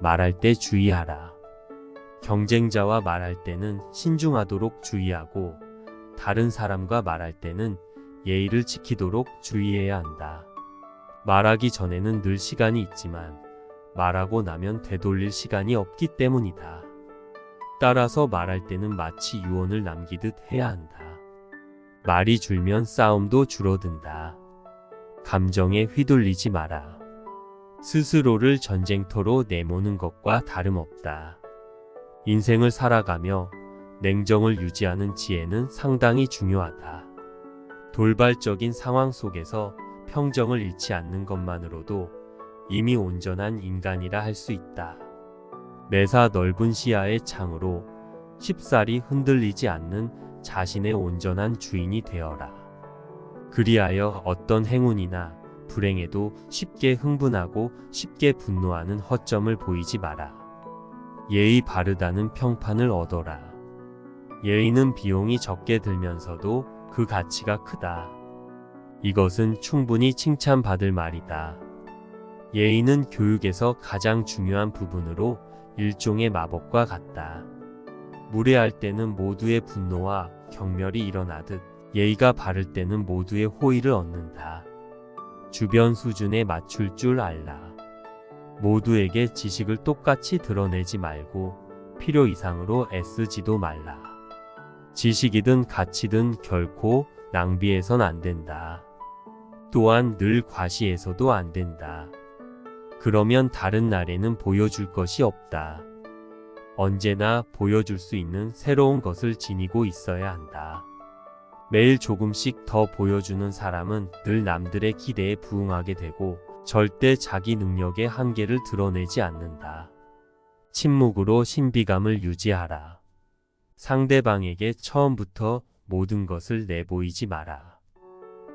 말할 때 주의하라. 경쟁자와 말할 때는 신중하도록 주의하고 다른 사람과 말할 때는 예의를 지키도록 주의해야 한다. 말하기 전에는 늘 시간이 있지만 말하고 나면 되돌릴 시간이 없기 때문이다. 따라서 말할 때는 마치 유언을 남기듯 해야 한다. 말이 줄면 싸움도 줄어든다. 감정에 휘둘리지 마라. 스스로를 전쟁터로 내모는 것과 다름없다. 인생을 살아가며 냉정을 유지하는 지혜는 상당히 중요하다. 돌발적인 상황 속에서 평정을 잃지 않는 것만으로도 이미 온전한 인간이라 할 수 있다. 매사 넓은 시야의 창으로 쉽사리 흔들리지 않는 자신의 온전한 주인이 되어라. 그리하여 어떤 행운이나 불행에도 쉽게 흥분하고 쉽게 분노하는 허점을 보이지 마라. 예의 바르다는 평판을 얻어라. 예의는 비용이 적게 들면서도 그 가치가 크다. 이것은 충분히 칭찬받을 말이다. 예의는 교육에서 가장 중요한 부분으로 일종의 마법과 같다. 무례할 때는 모두의 분노와 경멸이 일어나듯 예의가 바를 때는 모두의 호의를 얻는다. 주변 수준에 맞출 줄 알라. 모두에게 지식을 똑같이 드러내지 말고 필요 이상으로 애쓰지도 말라. 지식이든 가치든 결코 낭비해선 안 된다. 또한 늘 과시해서도 안 된다. 그러면 다른 날에는 보여줄 것이 없다. 언제나 보여줄 수 있는 새로운 것을 지니고 있어야 한다. 매일 조금씩 더 보여주는 사람은 늘 남들의 기대에 부응하게 되고 절대 자기 능력의 한계를 드러내지 않는다. 침묵으로 신비감을 유지하라. 상대방에게 처음부터 모든 것을 내보이지 마라.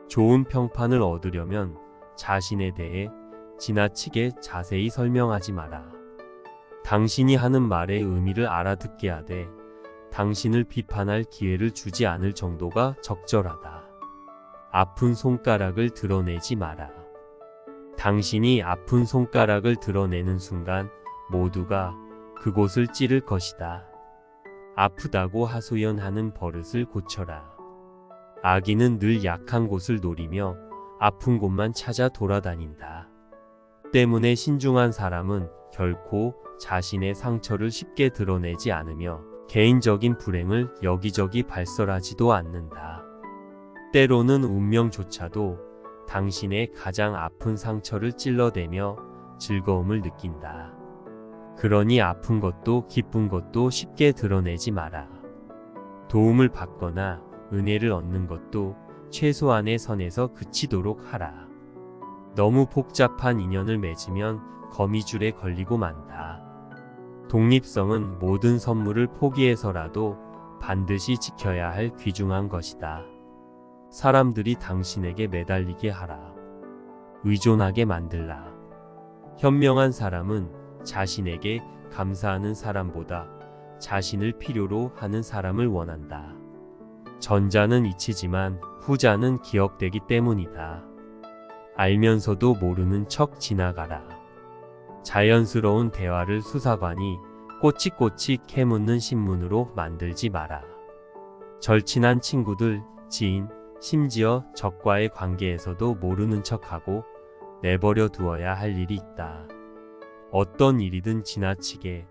좋은 평판을 얻으려면 자신에 대해 지나치게 자세히 설명하지 마라. 당신이 하는 말의 의미를 알아듣게 하되 당신을 비판할 기회를 주지 않을 정도가 적절하다. 아픈 손가락을 드러내지 마라. 당신이 아픈 손가락을 드러내는 순간 모두가 그곳을 찌를 것이다. 아프다고 하소연하는 버릇을 고쳐라. 아기는 늘 약한 곳을 노리며 아픈 곳만 찾아 돌아다닌다. 때문에 신중한 사람은 결코 자신의 상처를 쉽게 드러내지 않으며 개인적인 불행을 여기저기 발설하지도 않는다. 때로는 운명조차도 당신의 가장 아픈 상처를 찔러대며 즐거움을 느낀다. 그러니 아픈 것도 기쁜 것도 쉽게 드러내지 마라. 도움을 받거나 은혜를 얻는 것도 최소한의 선에서 그치도록 하라. 너무 복잡한 인연을 맺으면 거미줄에 걸리고 만다. 독립성은 모든 선물을 포기해서라도 반드시 지켜야 할 귀중한 것이다. 사람들이 당신에게 매달리게 하라. 의존하게 만들라. 현명한 사람은 자신에게 감사하는 사람보다 자신을 필요로 하는 사람을 원한다. 전자는 잊히지만 후자는 기억되기 때문이다. 알면서도 모르는 척 지나가라. 자연스러운 대화를 수사관이 꼬치꼬치 캐묻는 신문으로 만들지 마라. 절친한 친구들, 지인, 심지어 적과의 관계에서도 모르는 척하고 내버려 두어야 할 일이 있다. 어떤 일이든 지나치게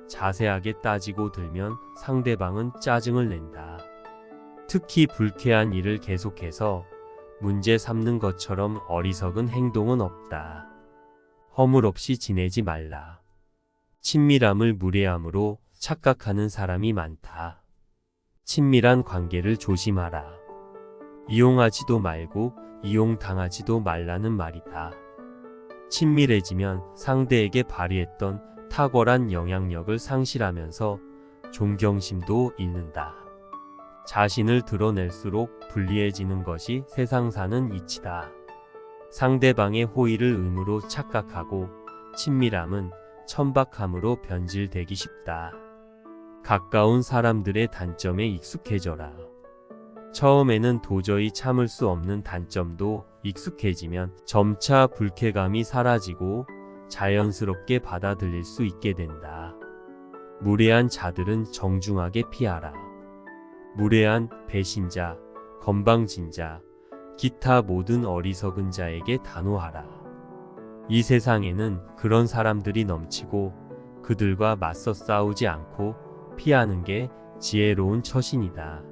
자세하게 따지고 들면 상대방은 짜증을 낸다. 특히 불쾌한 일을 계속해서 문제 삼는 것처럼 어리석은 행동은 없다. 허물없이 지내지 말라. 친밀함을 무례함으로 착각하는 사람이 많다. 친밀한 관계를 조심하라. 이용하지도 말고 이용당하지도 말라는 말이다. 친밀해지면 상대에게 발휘했던 탁월한 영향력을 상실하면서 존경심도 잃는다. 자신을 드러낼수록 불리해지는 것이 세상 사는 이치다. 상대방의 호의를 의무로 착각하고 친밀함은 천박함으로 변질되기 쉽다. 가까운 사람들의 단점에 익숙해져라. 처음에는 도저히 참을 수 없는 단점도 익숙해지면 점차 불쾌감이 사라지고 자연스럽게 받아들일 수 있게 된다. 무례한 자들은 정중하게 피하라. 무례한, 배신자, 건방진자, 기타 모든 어리석은 자에게 단호하라. 이 세상에는 그런 사람들이 넘치고 그들과 맞서 싸우지 않고 피하는 게 지혜로운 처신이다.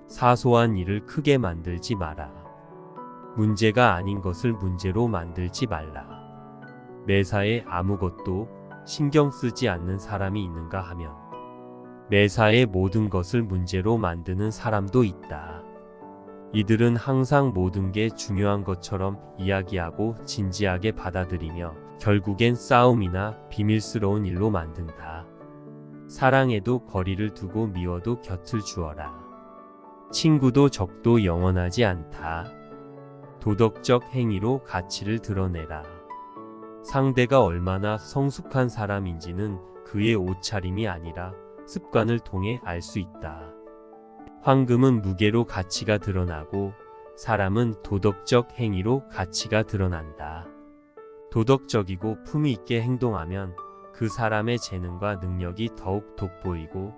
사소한 일을 크게 만들지 마라. 문제가 아닌 것을 문제로 만들지 말라. 매사에 아무것도 신경 쓰지 않는 사람이 있는가 하면 매사에 모든 것을 문제로 만드는 사람도 있다. 이들은 항상 모든 게 중요한 것처럼 이야기하고 진지하게 받아들이며 결국엔 싸움이나 비밀스러운 일로 만든다. 사랑해도 거리를 두고 미워도 곁을 주어라. 친구도 적도 영원하지 않다. 도덕적 행위로 가치를 드러내라. 상대가 얼마나 성숙한 사람인지는 그의 옷차림이 아니라 습관을 통해 알 수 있다. 황금은 무게로 가치가 드러나고 사람은 도덕적 행위로 가치가 드러난다. 도덕적이고 품위 있게 행동하면 그 사람의 재능과 능력이 더욱 돋보이고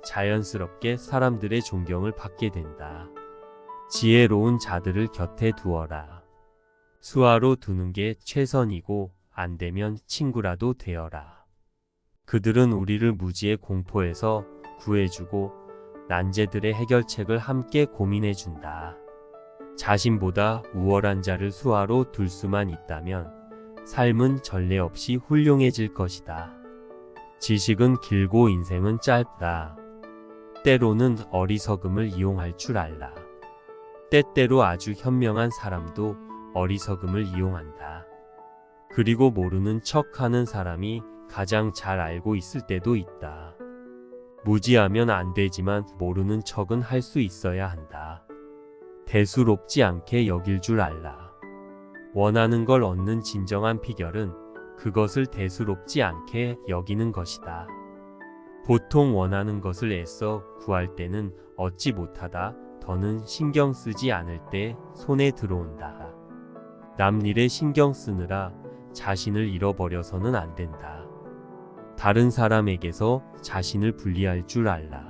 자연스럽게 사람들의 존경을 받게 된다. 지혜로운 자들을 곁에 두어라. 수하로 두는 게 최선이고 안 되면 친구라도 되어라. 그들은 우리를 무지의 공포에서 구해주고 난제들의 해결책을 함께 고민해준다. 자신보다 우월한 자를 수하로 둘 수만 있다면 삶은 전례 없이 훌륭해질 것이다. 지식은 길고 인생은 짧다. 때로는 어리석음을 이용할 줄 알라. 때때로 아주 현명한 사람도 어리석음을 이용한다. 그리고 모르는 척하는 사람이 가장 잘 알고 있을 때도 있다. 무지하면 안 되지만 모르는 척은 할 수 있어야 한다. 대수롭지 않게 여길 줄 알라. 원하는 걸 얻는 진정한 비결은 그것을 대수롭지 않게 여기는 것이다. 보통 원하는 것을 애써 구할 때는 얻지 못하다 더는 신경 쓰지 않을 때 손에 들어온다. 남 일에 신경 쓰느라 자신을 잃어버려서는 안 된다. 다른 사람에게서 자신을 분리할 줄 알라.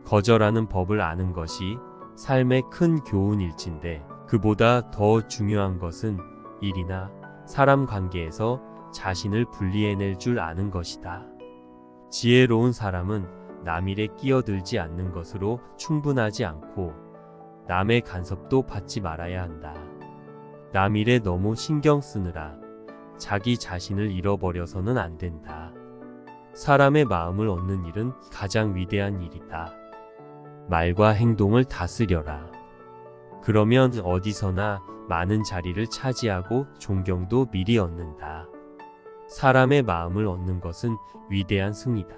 거절하는 법을 아는 것이 삶의 큰 교훈일진데 그보다 더 중요한 것은 일이나 사람 관계에서 자신을 분리해낼 줄 아는 것이다. 지혜로운 사람은 남 일에 끼어들지 않는 것으로 충분하지 않고 남의 간섭도 받지 말아야 한다. 남 일에 너무 신경 쓰느라 자기 자신을 잃어버려서는 안 된다. 사람의 마음을 얻는 일은 가장 위대한 일이다. 말과 행동을 다스려라. 그러면 어디서나 많은 자리를 차지하고 존경도 미리 얻는다. 사람의 마음을 얻는 것은 위대한 승리다.